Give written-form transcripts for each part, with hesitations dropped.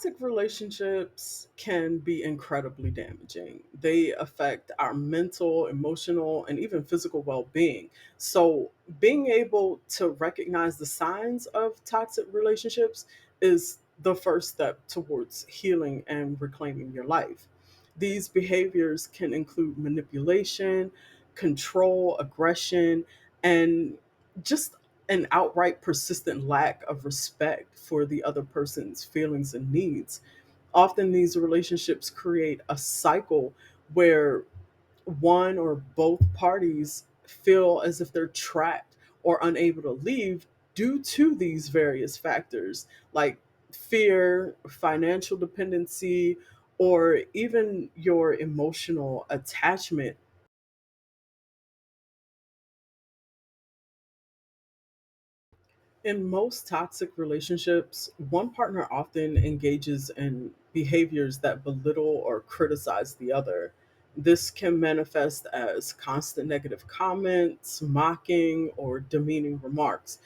Toxic relationships can be incredibly damaging. They affect our mental, emotional, and even physical well being. So, being able to recognize the signs of toxic relationships is the first step towards healing and reclaiming your life. These behaviors can include manipulation, control, aggression, and just an outright persistent lack of respect for the other person's feelings and needs. Often these relationships create a cycle where one or both parties feel as if they're trapped or unable to leave due to these various factors like fear, financial dependency, or even your emotional attachment. In most toxic relationships, one partner often engages in behaviors that belittle or criticize the other. This can manifest as constant negative comments, mocking, or demeaning remarks.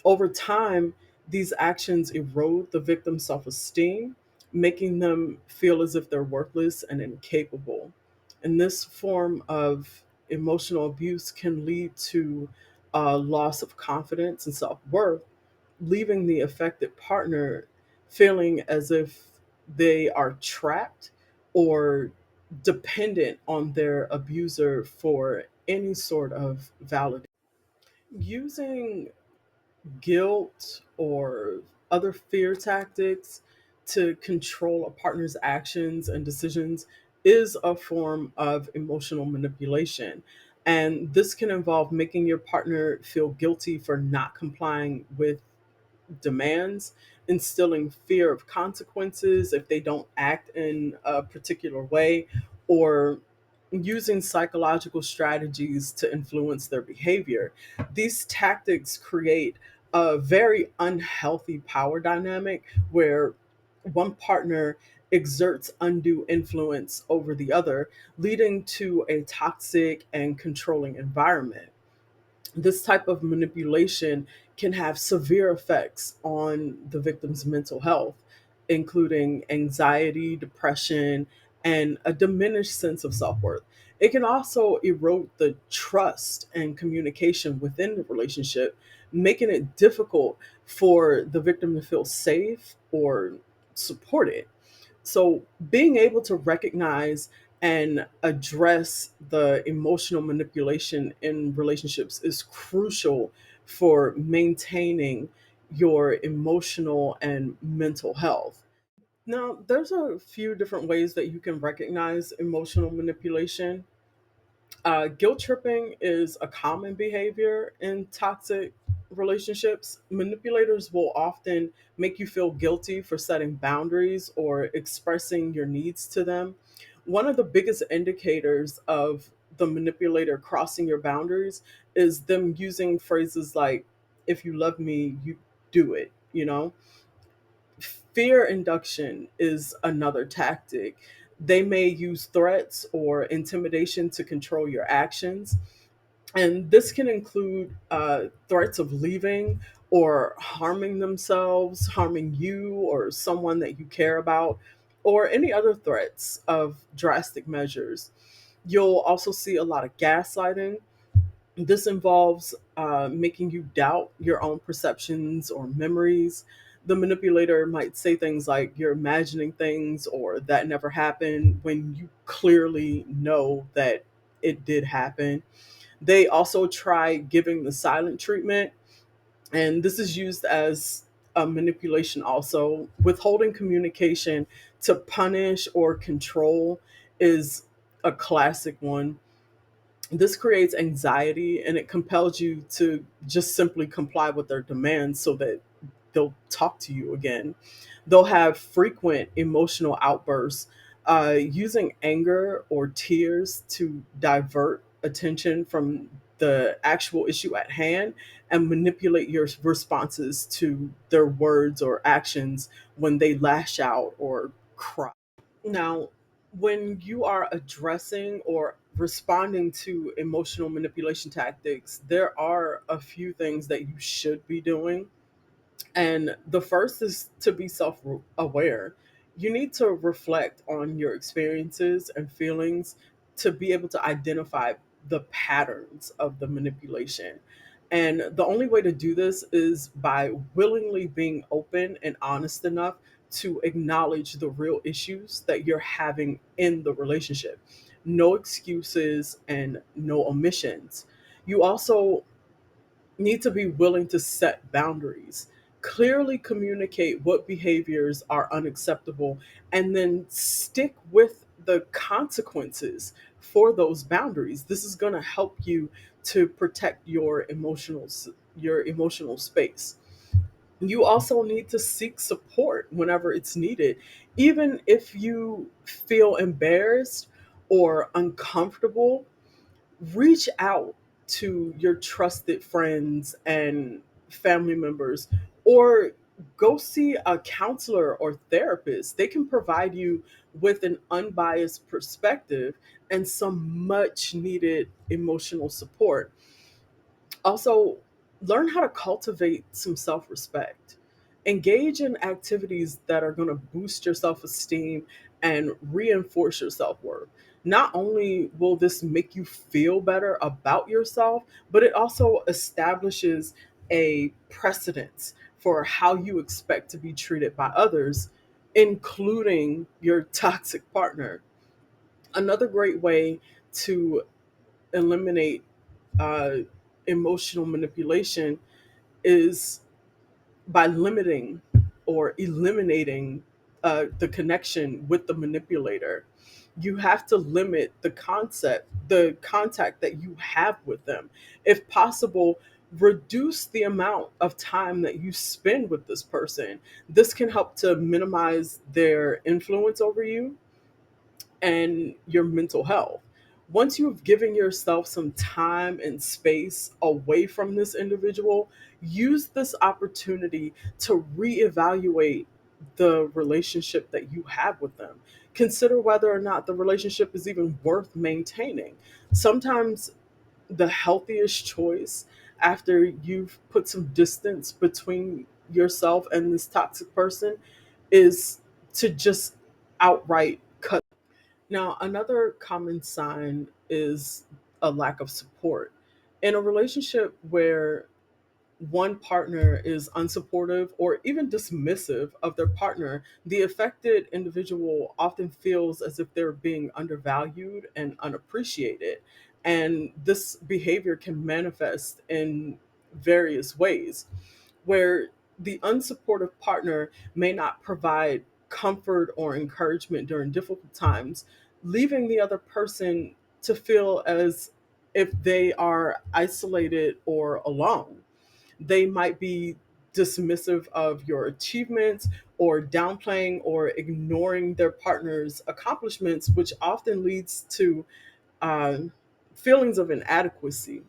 Over time, these actions erode the victim's self esteem, making them feel as if they're worthless and incapable. And this form of emotional abuse can lead to a loss of confidence and self worth, leaving the affected partner feeling as if they are trapped or dependent on their abuser for any sort of validation. Using guilt or other fear tactics to control a partner's actions and decisions is a form of emotional manipulation. And this can involve making your partner feel guilty for not complying with demands, instilling fear of consequences if they don't act in a particular way, or using psychological strategies to influence their behavior. These tactics create a very unhealthy power dynamic where one partner exerts undue influence over the other, leading to a toxic and controlling environment. This type of manipulation can have severe effects on the victim's mental health, including anxiety, depression, and a diminished sense of self worth. It can also erode the trust and communication within the relationship, making it difficult for the victim to feel safe or supported. So, being able to recognize and address the emotional manipulation in relationships is crucial for maintaining your emotional and mental health. Now, there's a few different ways that you can recognize emotional manipulation. Guilt tripping is a common behavior in toxic relationships. Manipulators will often make you feel guilty for setting boundaries or expressing your needs to them. One of the biggest indicators of the manipulator crossing your boundaries is them using phrases like, if you love me, you do it, you know? Fear induction is another tactic. They may use threats or intimidation to control your actions. And this can include threats of leaving or harming themselves, harming you or someone that you care about, or any other threats of drastic measures. You'll also see a lot of gaslighting. This involves making you doubt your own perceptions or memories. The manipulator might say things like, you're imagining things, or that never happened, when you clearly know that it did happen. They also try giving the silent treatment, and this is used as a manipulation also. Withholding communication to punish or control is a classic one. This creates anxiety and it compels you to just simply comply with their demands so that they'll talk to you again. They'll have frequent emotional outbursts, using anger or tears to divert attention from the actual issue at hand and manipulate your responses to their words or actions when they lash out or cry. Now, when you are addressing or responding to emotional manipulation tactics, there are a few things that you should be doing. And the first is to be self aware. You need to reflect on your experiences and feelings to be able to identify the patterns of the manipulation. And the only way to do this is by willingly being open and honest enough to acknowledge the real issues that you're having in the relationship. No excuses and no omissions. You also need to be willing to set boundaries, clearly communicate what behaviors are unacceptable, and then stick with the consequences for those boundaries. This is going to help you to protect your emotional space. You also need to seek support whenever it's needed, even if you feel embarrassed or uncomfortable. Reach out to your trusted friends and family members, or go see a counselor or therapist. They can provide you with an unbiased perspective and some much needed emotional support. Also, learn how to cultivate some self respect. Engage in activities that are going to boost your self esteem and reinforce your self worth. Not only will this make you feel better about yourself, but it also establishes a precedence for how you expect to be treated by others, including your toxic partner. Another great way to eliminate uh, emotional manipulation is by limiting or eliminating the connection with the manipulator. You have to limit the contact that you have with them. If possible, reduce the amount of time that you spend with this person. This can help to minimize their influence over you and your mental health. Once you've given yourself some time and space away from this individual, use this opportunity to reevaluate the relationship that you have with them. Consider whether or not the relationship is even worth maintaining. Sometimes the healthiest choice after you've put some distance between yourself and this toxic person is to just outright cut. Now, another common sign is a lack of support. In a relationship where one partner is unsupportive or even dismissive of their partner, the affected individual often feels as if they're being undervalued and unappreciated. And this behavior can manifest in various ways, where the unsupportive partner may not provide comfort or encouragement during difficult times, leaving the other person to feel as if they are isolated or alone. They might be dismissive of your achievements or downplaying or ignoring their partner's accomplishments, which often leads to uh, feelings of inadequacy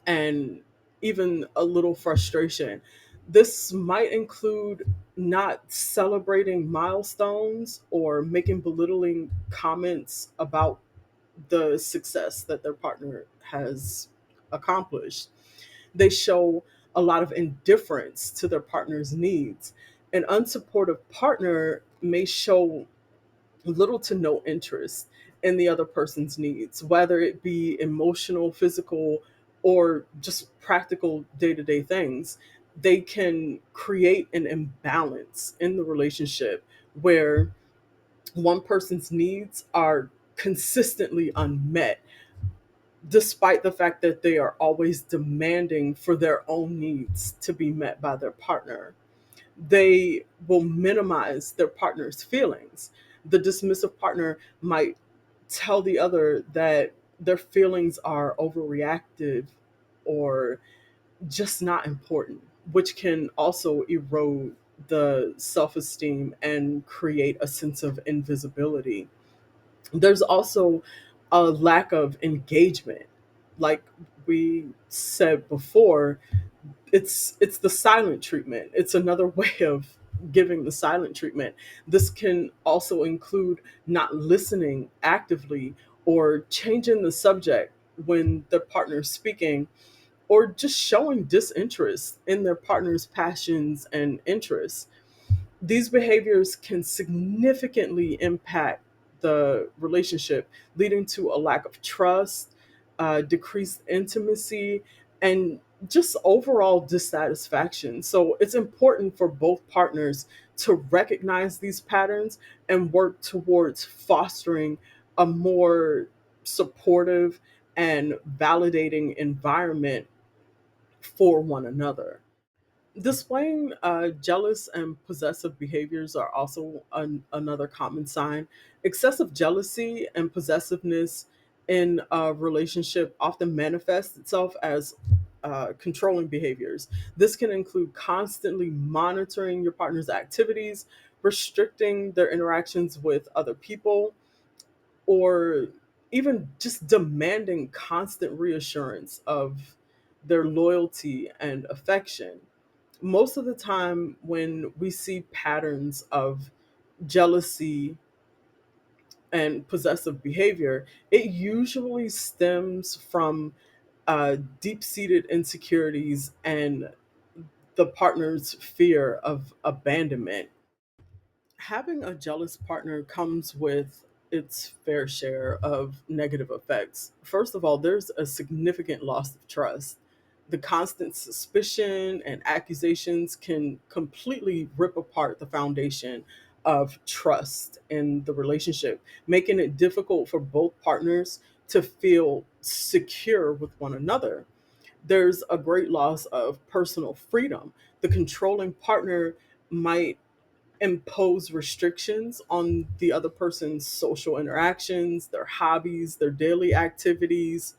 and even a little frustration. This might include not celebrating milestones or making belittling comments about the success that their partner has accomplished. They show a lot of indifference to their partner's needs. An unsupportive partner may show little to no interest in the other person's needs, whether it be emotional, physical, or just practical day to day things. They can create an imbalance in the relationship where one person's needs are consistently unmet, despite the fact that they are always demanding for their own needs to be met by their partner. They will minimize their partner's feelings. The dismissive partner might tell the other that their feelings are overreactive or just not important, which can also erode the self esteem and create a sense of invisibility. There's also a lack of engagement. Like we said before, it's the silent treatment. It's another way of giving the silent treatment. This can also include not listening actively or changing the subject when their partner's speaking, or just showing disinterest in their partner's passions and interests. These behaviors can significantly impact the relationship, leading to a lack of trust, decreased intimacy, and just overall dissatisfaction. So it's important for both partners to recognize these patterns and work towards fostering a more supportive and validating environment for one another. Displaying jealous and possessive behaviors are also another common sign. Excessive jealousy and possessiveness in a relationship often manifests itself as controlling behaviors. This can include constantly monitoring your partner's activities, restricting their interactions with other people, or even just demanding constant reassurance of their loyalty and affection. Most of the time, when we see patterns of jealousy and possessive behavior, it usually stems from deep seated insecurities and the partner's fear of abandonment. Having a jealous partner comes with its fair share of negative effects. First of all, there's a significant loss of trust. The constant suspicion and accusations can completely rip apart the foundation of trust in the relationship, making it difficult for both partners to feel secure with one another. There's a great loss of personal freedom. The controlling partner might impose restrictions on the other person's social interactions, their hobbies, their daily activities,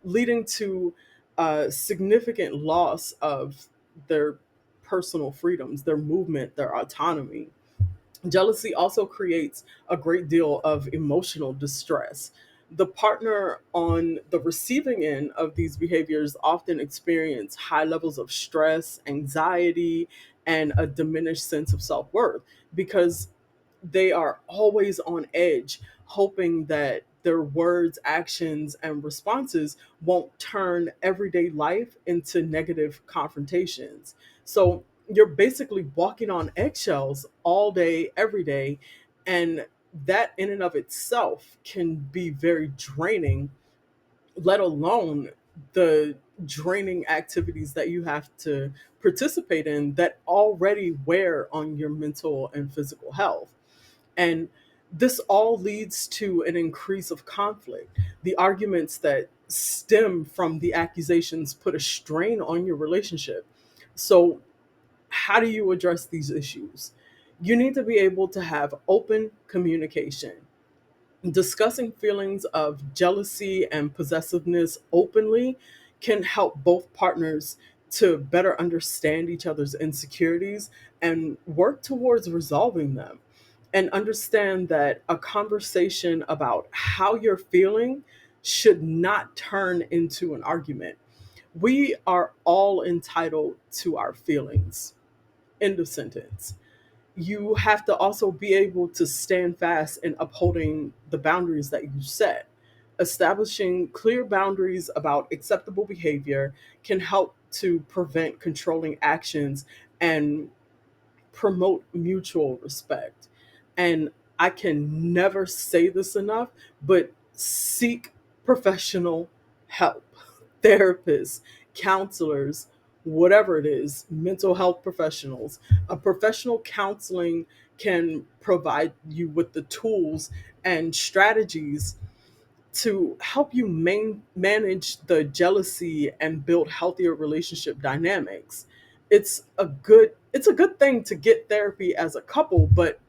leading to a significant loss of their personal freedoms, their movement, their autonomy. Jealousy also creates a great deal of emotional distress. The partner on the receiving end of these behaviors often experience high levels of stress, anxiety, and a diminished sense of self worth because they are always on edge, hoping that their words, actions, and responses won't turn everyday life into negative confrontations. So you're basically walking on eggshells all day, every day. And that, in and of itself, can be very draining, let alone the draining activities that you have to participate in that already wear on your mental and physical health. And this all leads to an increase of conflict. The arguments that stem from the accusations put a strain on your relationship. So, how do you address these issues? You need to be able to have open communication. Discussing feelings of jealousy and possessiveness openly can help both partners to better understand each other's insecurities and work towards resolving them. And understand that a conversation about how you're feeling should not turn into an argument. We are all entitled to our feelings. End of sentence. You have to also be able to stand fast in upholding the boundaries that you set. Establishing clear boundaries about acceptable behavior can help to prevent controlling actions and promote mutual respect. And I can never say this enough, but seek professional help. Therapists, counselors, whatever it is, mental health professionals. A professional counseling can provide you with the tools and strategies to help you manage the jealousy and build healthier relationship dynamics. It's a good thing to get therapy as a couple, but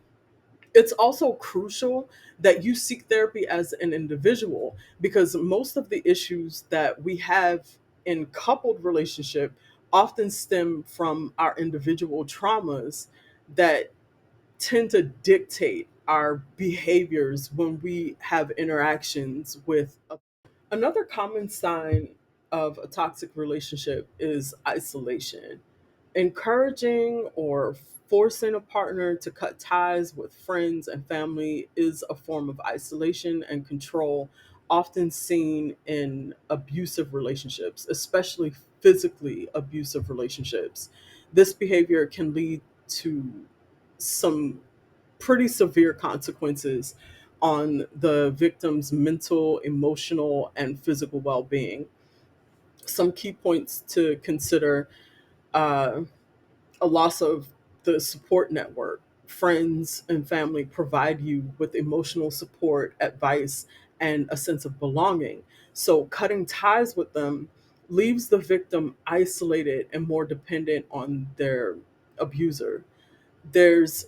it's also crucial that you seek therapy as an individual, because most of the issues that we have in coupled relationship often stem from our individual traumas that tend to dictate our behaviors when we have interactions with a. Another common sign of a toxic relationship is isolation. Encouraging or forcing a partner to cut ties with friends and family is a form of isolation and control, often seen in abusive relationships, especially physically abusive relationships. This behavior can lead to some pretty severe consequences on the victim's mental, emotional, and physical well being. Some key points to consider: uh, a loss of the support network. Friends and family provide you with emotional support, advice, and a sense of belonging. So, cutting ties with them leaves the victim isolated and more dependent on their abuser. There's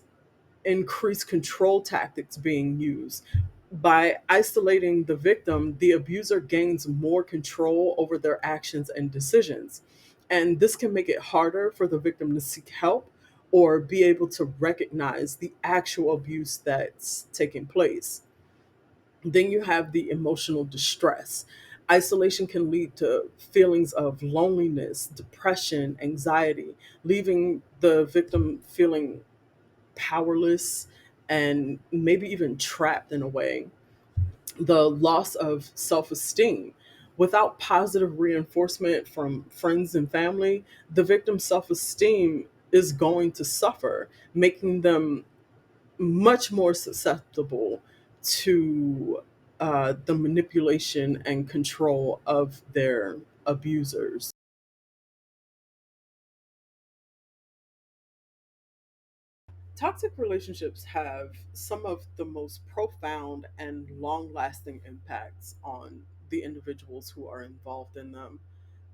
increased control tactics being used. By isolating the victim, the abuser gains more control over their actions and decisions. And this can make it harder for the victim to seek help or be able to recognize the actual abuse that's taking place. Then you have the emotional distress. Isolation can lead to feelings of loneliness, depression, anxiety, leaving the victim feeling powerless and maybe even trapped in a way. The loss of self esteem. Without positive reinforcement from friends and family, the victim's self esteem is going to suffer, making them much more susceptible to the manipulation and control of their abusers. Toxic relationships have some of the most profound and long lasting impacts on the individuals who are involved in them.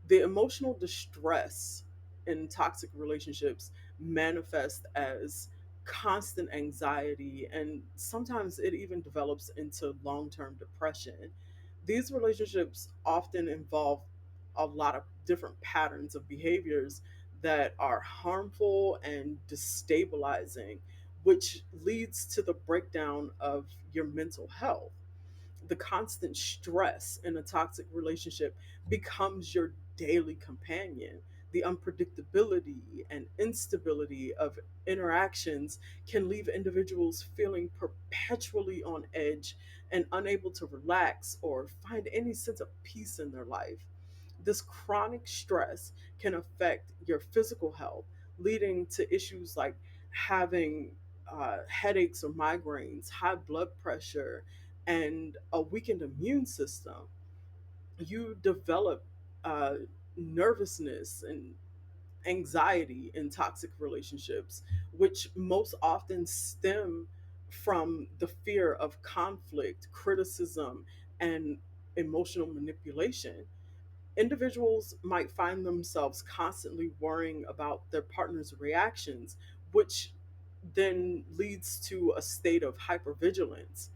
The emotional distress in toxic relationships manifest as constant anxiety, and sometimes it even develops into long term depression. These relationships often involve a lot of different patterns of behaviors that are harmful and destabilizing, which leads to the breakdown of your mental health. The constant stress in a toxic relationship becomes your daily companion. The unpredictability and instability of interactions can leave individuals feeling perpetually on edge and unable to relax or find any sense of peace in their life. This chronic stress can affect your physical health, leading to issues like having headaches or migraines, high blood pressure, and a weakened immune system. You develop uh, nervousness and anxiety in toxic relationships, which most often stem from the fear of conflict, criticism, and emotional manipulation. Individuals might find themselves constantly worrying about their partner's reactions, which then leads to a state of hypervigilance.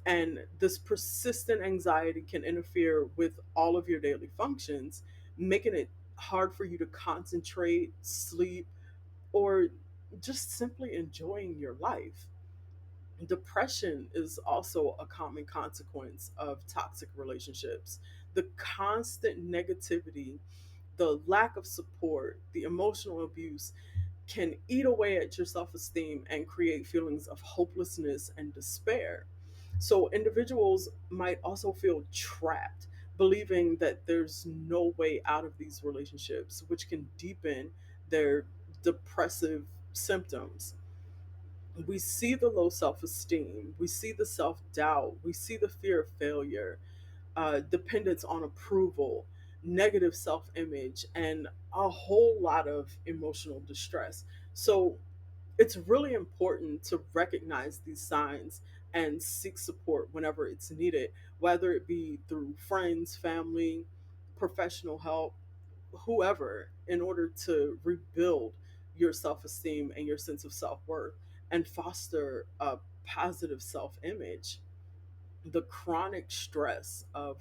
And this persistent anxiety can interfere with all of your daily functions, making it hard for you to concentrate, sleep, or just simply enjoying your life. Depression is also a common consequence of toxic relationships. The constant negativity, the lack of support, the emotional abuse can eat away at your self esteem and create feelings of hopelessness and despair. So, individuals might also feel trapped, believing that there's no way out of these relationships, which can deepen their depressive symptoms. We see the low self esteem, we see the self doubt, we see the fear of failure, dependence on approval, negative self image, and a whole lot of emotional distress. So it's really important to recognize these signs and seek support whenever it's needed, whether it be through friends, family, professional help, whoever, in order to rebuild your self esteem and your sense of self worth and foster a positive self image. The chronic stress of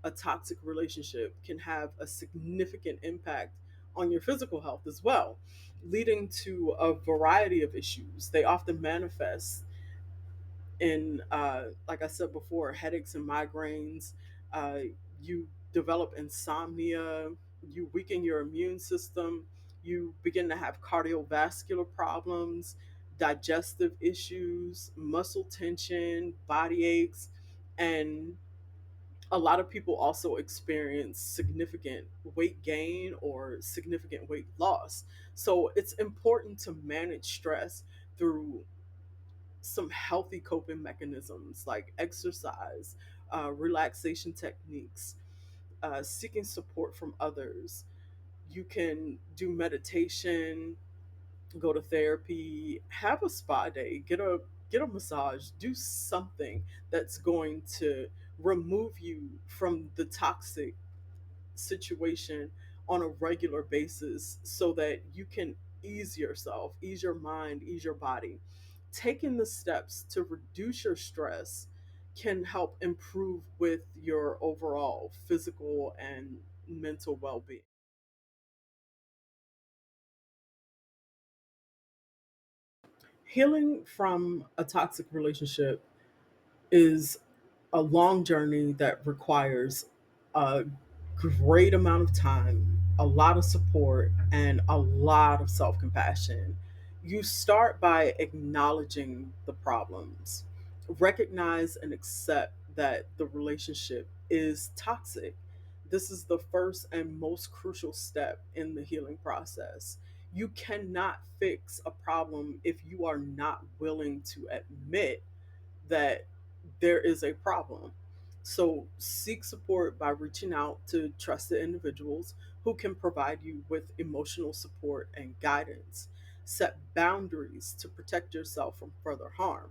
a toxic relationship can have a significant impact on your physical health as well, leading to a variety of issues. They often manifest in, like I said before, headaches and migraines. Uh, you develop insomnia, you weaken your immune system, you begin to have cardiovascular problems, digestive issues, muscle tension, body aches, and a lot of people also experience significant weight gain or significant weight loss. So it's important to manage stress through some healthy coping mechanisms like exercise, relaxation techniques, seeking support from others. You can do meditation, go to therapy, have a spa day, get a massage, do something that's going to remove you from the toxic situation on a regular basis so that you can ease yourself, ease your mind, ease your body. Taking the steps to reduce your stress can help improve with your overall physical and mental well-being. Healing from a toxic relationship is a long journey that requires a great amount of time, a lot of support, and a lot of self compassion. You start by acknowledging the problems, recognize and accept that the relationship is toxic. This is the first and most crucial step in the healing process. You cannot fix a problem if you are not willing to admit that there is a problem. So seek support by reaching out to trusted individuals who can provide you with emotional support and guidance. Set boundaries to protect yourself from further harm.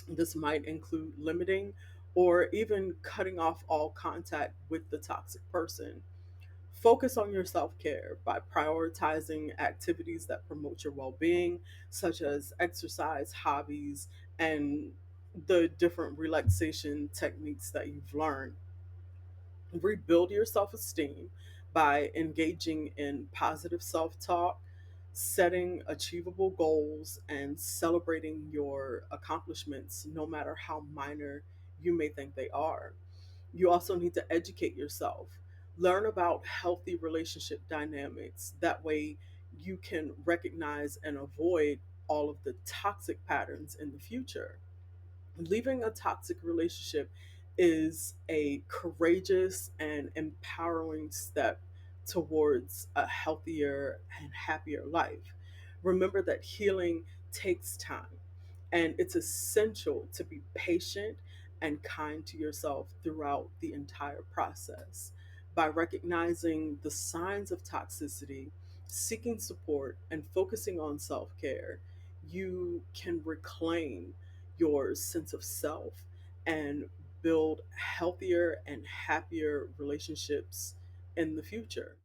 This might include limiting or even cutting off all contact with the toxic person. Focus on your self care by prioritizing activities that promote your well being, such as exercise, hobbies, and the different relaxation techniques that you've learned. Rebuild your self esteem by engaging in positive self talk, setting achievable goals, and celebrating your accomplishments, no matter how minor you may think they are. You also need to educate yourself. Learn about healthy relationship dynamics. That way, you can recognize and avoid all of the toxic patterns in the future. Leaving a toxic relationship is a courageous and empowering step towards a healthier and happier life. Remember that healing takes time, and it's essential to be patient and kind to yourself throughout the entire process. By recognizing the signs of toxicity, seeking support, and focusing on self care, you can reclaim your sense of self and build healthier and happier relationships in the future.